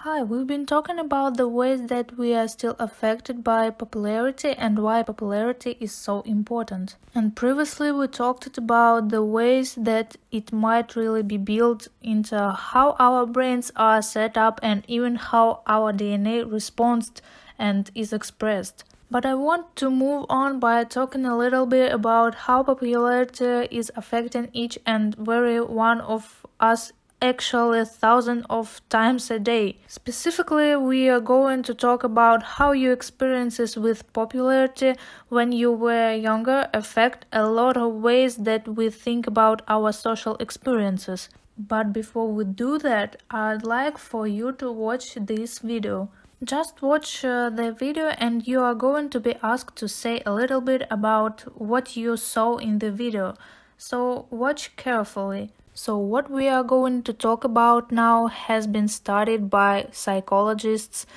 Hi, we've been talking about the ways that we are still affected by popularity and why popularity is so important. And previously we talked about the ways that it might really be built into how our brains are set up and even how our DNA responds and is expressed. But I want to move on by talking a little bit about how popularity is affecting each and every one of us actually thousands of times a day. Specifically, we are going to talk about how your experiences with popularity when you were younger affect a lot of ways that we think about our social experiences. But before we do that, I'd like for you to watch this video. Just watch the video and you are going to be asked to say a little bit about what you saw in the video. So watch carefully. So what we are going to talk about now has been studied by psychologists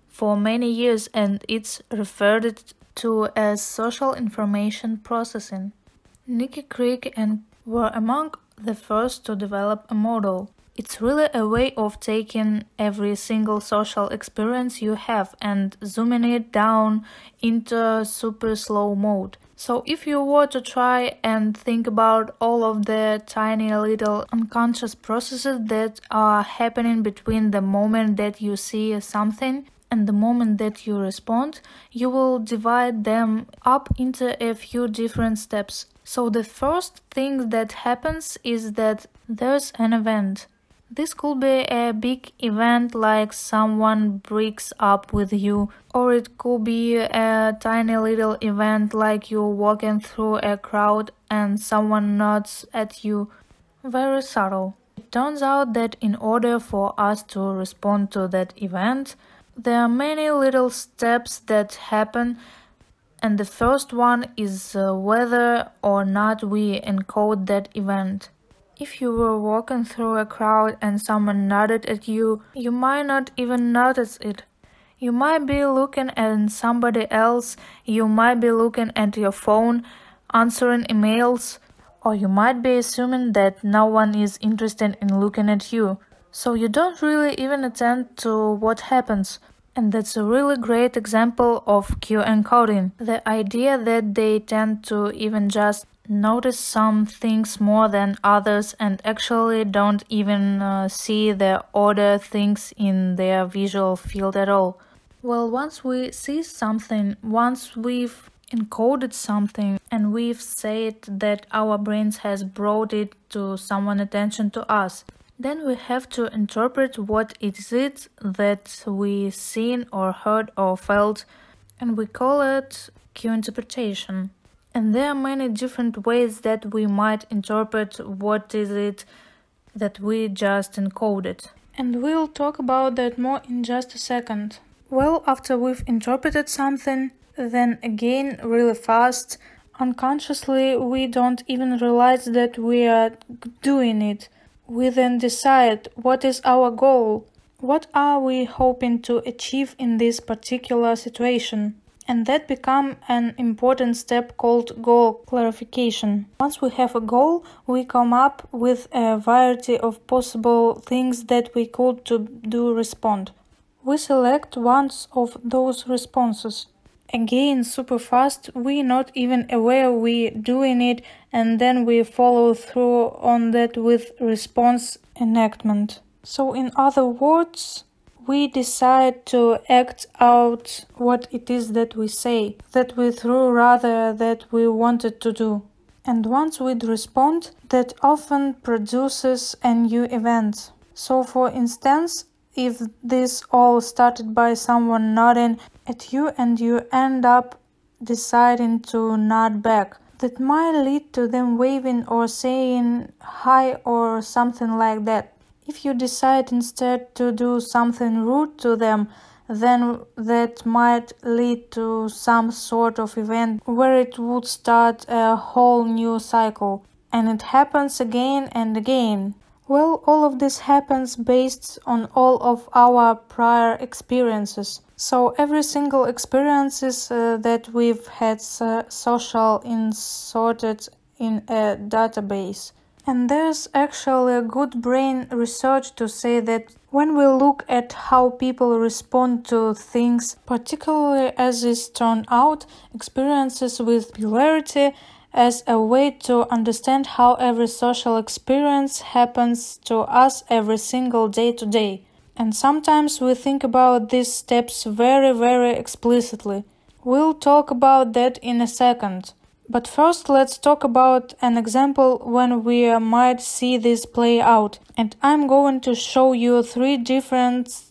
for many years and it's referred to as social information processing. Nikki Krieg and were among the first to develop a model. It's really a way of taking every single social experience you have and zooming it down into super slow mode. So if you were to try and think about all of the tiny little unconscious processes that are happening between the moment that you see something and the moment that you respond, you will divide them up into a few different steps. So the first thing that happens is that there's an event. This could be a big event like someone breaks up with you, or it could be a tiny little event like you're walking through a crowd and someone nods at you. Very subtle. It turns out that in order for us to respond to that event, there are many little steps that happen, and the first one is whether or not we encode that event. If you were walking through a crowd and someone nodded at you, you might not even notice it. You might be looking at somebody else, you might be looking at your phone, answering emails, or you might be assuming that no one is interested in looking at you. So you don't really even attend to what happens. And that's a really great example of cue encoding. The idea that they tend to even just notice some things more than others and actually don't even see the other things in their visual field at all. Well, once we see something, once we've encoded something and we've said that our brains has brought it to someone's attention to us, then we have to interpret what it is that we seen or heard or felt, and we call it cue interpretation. And there are many different ways that we might interpret what is it that we just encoded. And we'll talk about that more in just a second. Well, after we've interpreted something, then again really fast, unconsciously we don't even realize that we are doing it. We then decide what is our goal, what are we hoping to achieve in this particular situation. And that becomes an important step called goal clarification. Once we have a goal, we come up with a variety of possible things that we could do respond. We select one of those responses. Again, super fast, we're not even aware we're doing it, and then we follow through on that with response enactment. So in other words, we decide to act out what it is that we say, that we through rather that we wanted to do. And once we respond, that often produces a new event. So for instance, if this all started by someone nodding at you and you end up deciding to nod back, that might lead to them waving or saying hi or something like that. If you decide instead to do something rude to them, then that might lead to some sort of event where it would start a whole new cycle. And it happens again and again. Well, all of this happens based on all of our prior experiences. So every single experiences that we've had social inserted in a database. And there's actually a good brain research to say that when we look at how people respond to things, particularly as is turned out, experiences with popularity, as a way to understand how every social experience happens to us every single day to day. And sometimes we think about these steps very explicitly. We'll talk about that in a second. But first let's talk about an example when we might see this play out. And I'm going to show you 3 different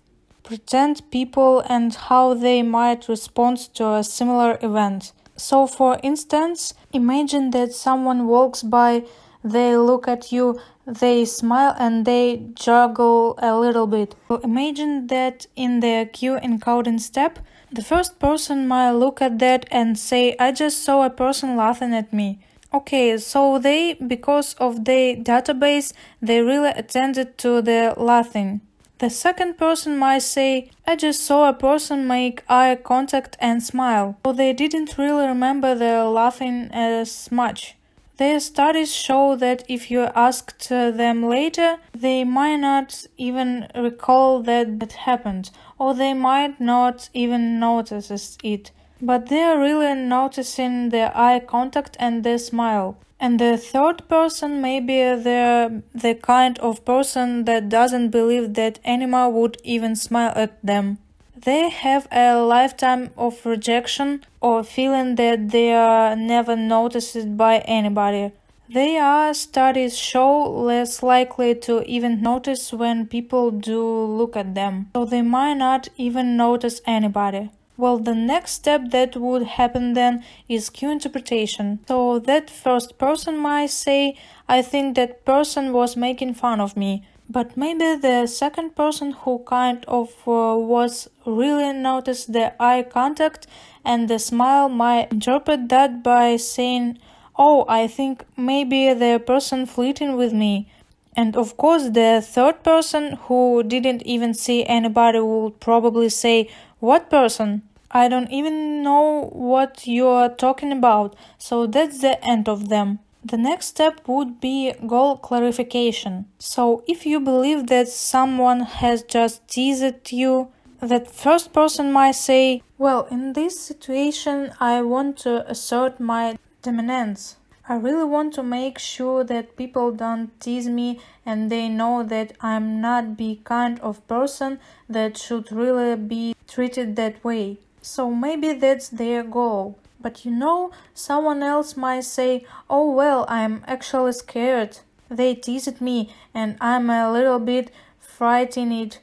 pretend people and how they might respond to a similar event. So for instance, imagine that someone walks by, they look at you, they smile and they juggle a little bit. So imagine that in the queue encoding step, the first person might look at that and say, I just saw a person laughing at me. Okay, so they, because of their database, they really attended to the laughing. The second person might say, I just saw a person make eye contact and smile. So they didn't really remember the laughing as much. Their studies show that if you asked them later, they might not even recall that it happened, or they might not even notice it. But they are really noticing the eye contact and the smile. And the third person may be the kind of person that doesn't believe that anyone would even smile at them. They have a lifetime of rejection or feeling that they are never noticed by anybody. They are, studies show, less likely to even notice when people do look at them, so they might not even notice anybody. Well, the next step that would happen then is cue interpretation. So that first person might say, I think that person was making fun of me. But maybe the second person who kind of was really noticed the eye contact and the smile might interpret that by saying, oh, I think maybe the person flirting with me. And of course the third person who didn't even see anybody would probably say, what person? I don't even know what you are talking about, so that's the end of them. The next step would be goal clarification. So if you believe that someone has just teased you, that first person might say, well, in this situation I want to assert my dominance. I really want to make sure that people don't tease me and they know that I'm not the kind of person that should really be treated that way. So maybe that's their goal. But you know, someone else might say, oh well, I'm actually scared. They teased me and I'm a little bit frightened,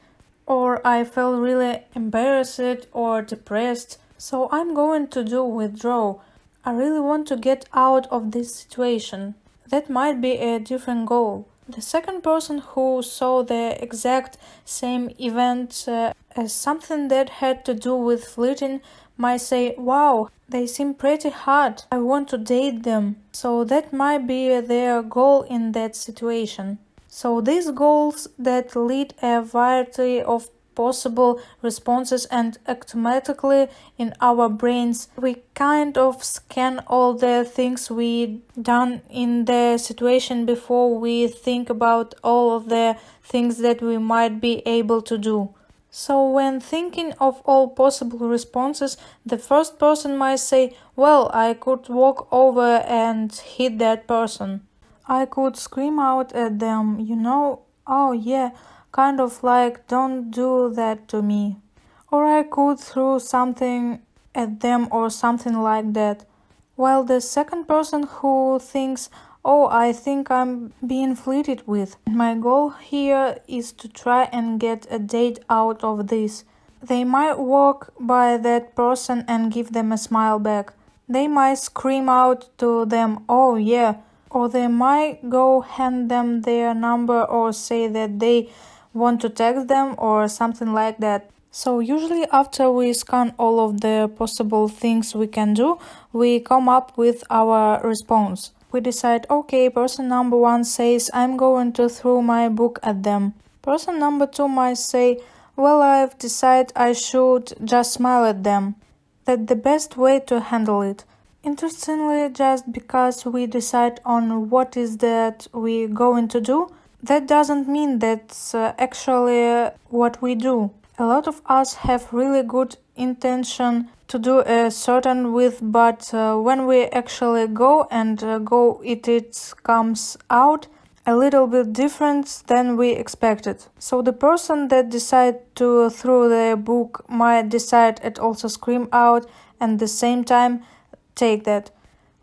or I felt really embarrassed or depressed, so I'm going to do withdraw. I really want to get out of this situation. That might be a different goal. The second person who saw the exact same event as something that had to do with flirting might say, wow, they seem pretty hot, I want to date them. So that might be their goal in that situation. So these goals that lead a variety of possible responses, and automatically in our brains we kind of scan all the things we done in the situation before we think about all of the things that we might be able to do. So when thinking of all possible responses, the first person might say, well, I could walk over and hit that person. I could scream out at them, you know, oh yeah, kind of like, don't do that to me. Or I could throw something at them or something like that. While the second person who thinks, oh, I think I'm being flirted with. My goal here is to try and get a date out of this. They might walk by that person and give them a smile back. They might scream out to them, oh yeah. Or they might go hand them their number or say that they want to text them or something like that. So usually after we scan all of the possible things we can do, we come up with our response. We decide, okay, person number 1 says, I'm going to throw my book at them. Person number 2 might say, well, I've decided I should just smile at them. That's the best way to handle it. Interestingly, just because we decide on what is that we're going to do, that doesn't mean that's actually what we do. A lot of us have really good intention to do a certain with, but when we actually go and it comes out a little bit different than we expected. So the person that decide to throw the book might decide and also scream out and at the same time take that.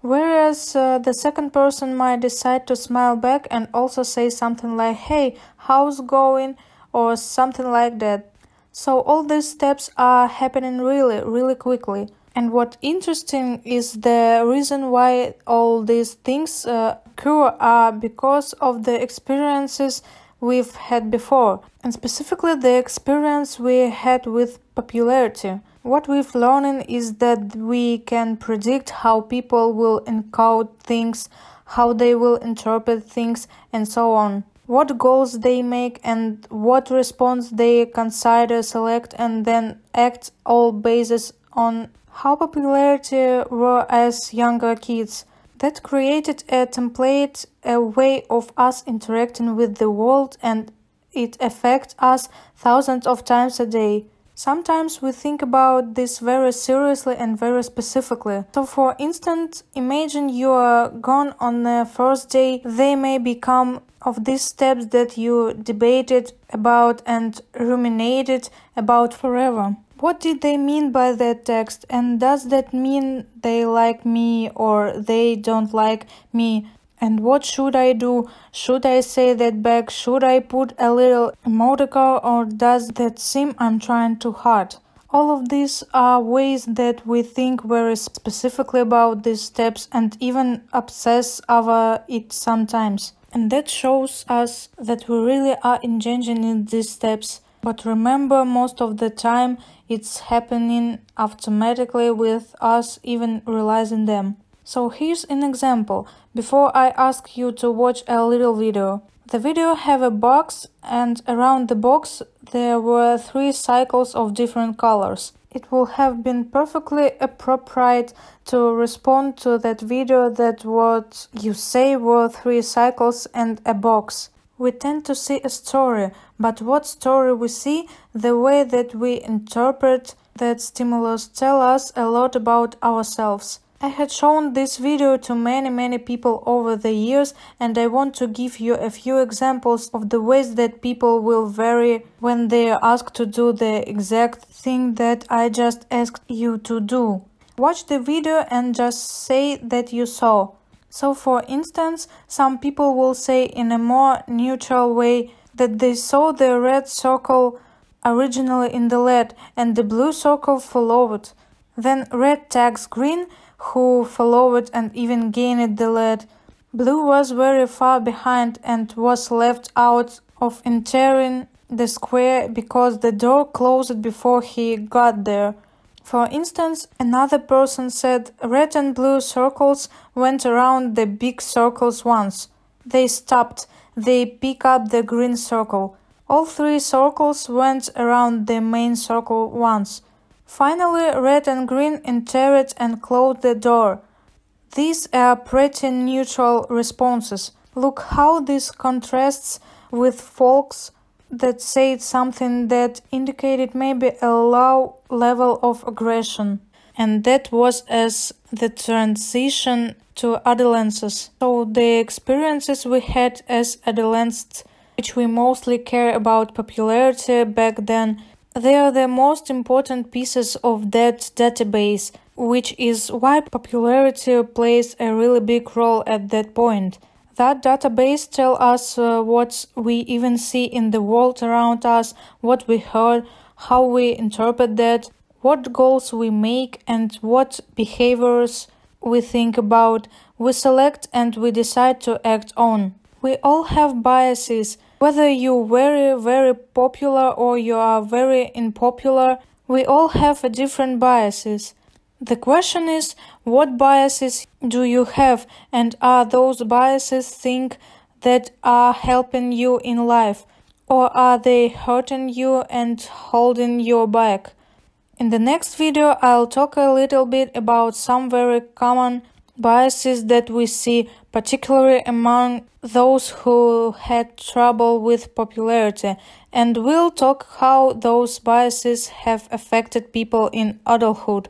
Whereas the second person might decide to smile back and also say something like, "Hey, how's going?" or something like that. So all these steps are happening really, really quickly. And what interesting is the reason why all these things occur are because of the experiences we've had before, and specifically the experience we had with popularity. What we've learned is that we can predict how people will encode things, how they will interpret things, and so on. What goals they make and what response they consider, select, and then act, all based on how popularity were as younger kids. That created a template, a way of us interacting with the world, and it affects us thousands of times a day. Sometimes we think about this very seriously and very specifically. So for instance, imagine you are gone on the first day. They may become of these steps that you debated about and ruminated about forever. What did they mean by that text? And does that mean they like me or they don't like me? And what should I do? Should I say that back? Should I put a little emoticon, or does that seem I'm trying too hard? All of these are ways that we think very specifically about these steps and even obsess over it sometimes. And that shows us that we really are engaging in these steps. But remember, most of the time it's happening automatically with us even realizing them. So here's an example. Before I ask you to watch a little video. The video have a box, and around the box there were 3 cycles of different colors. It would have been perfectly appropriate to respond to that video that what you say were 3 cycles and a box. We tend to see a story, but what story we see, the way that we interpret that stimulus tell us a lot about ourselves. I had shown this video to many people over the years, and I want to give you a few examples of the ways that people will vary when they are asked to do the exact thing that I just asked you to do. Watch the video and just say that you saw. So for instance, some people will say in a more neutral way that they saw the red circle originally in the lead and the blue circle followed. Then red tags green, who followed and even gained the lead. Blue was very far behind and was left out of entering the square because the door closed before he got there. For instance, another person said red and blue circles went around the big circles once. They stopped. They picked up the green circle. All 3 circles went around the main circle once. Finally, red and green entered and closed the door. These are pretty neutral responses. Look how this contrasts with folks that said something that indicated maybe a low level of aggression. And that was as the transition to adolescence. So the experiences we had as adolescents, which we mostly care about popularity back then, they are the most important pieces of that database, which is why popularity plays a really big role at that point. That database tells us what we even see in the world around us, what we heard, how we interpret that, what goals we make, and what behaviors we think about, we select and we decide to act on. We all have biases. Whether you're very popular or you are very unpopular, we all have a different biases. The question is, what biases do you have, and are those biases things that are helping you in life, or are they hurting you and holding you back? In the next video, I'll talk a little bit about some very common biases that we see, particularly among those who had trouble with popularity, and we'll talk how those biases have affected people in adulthood.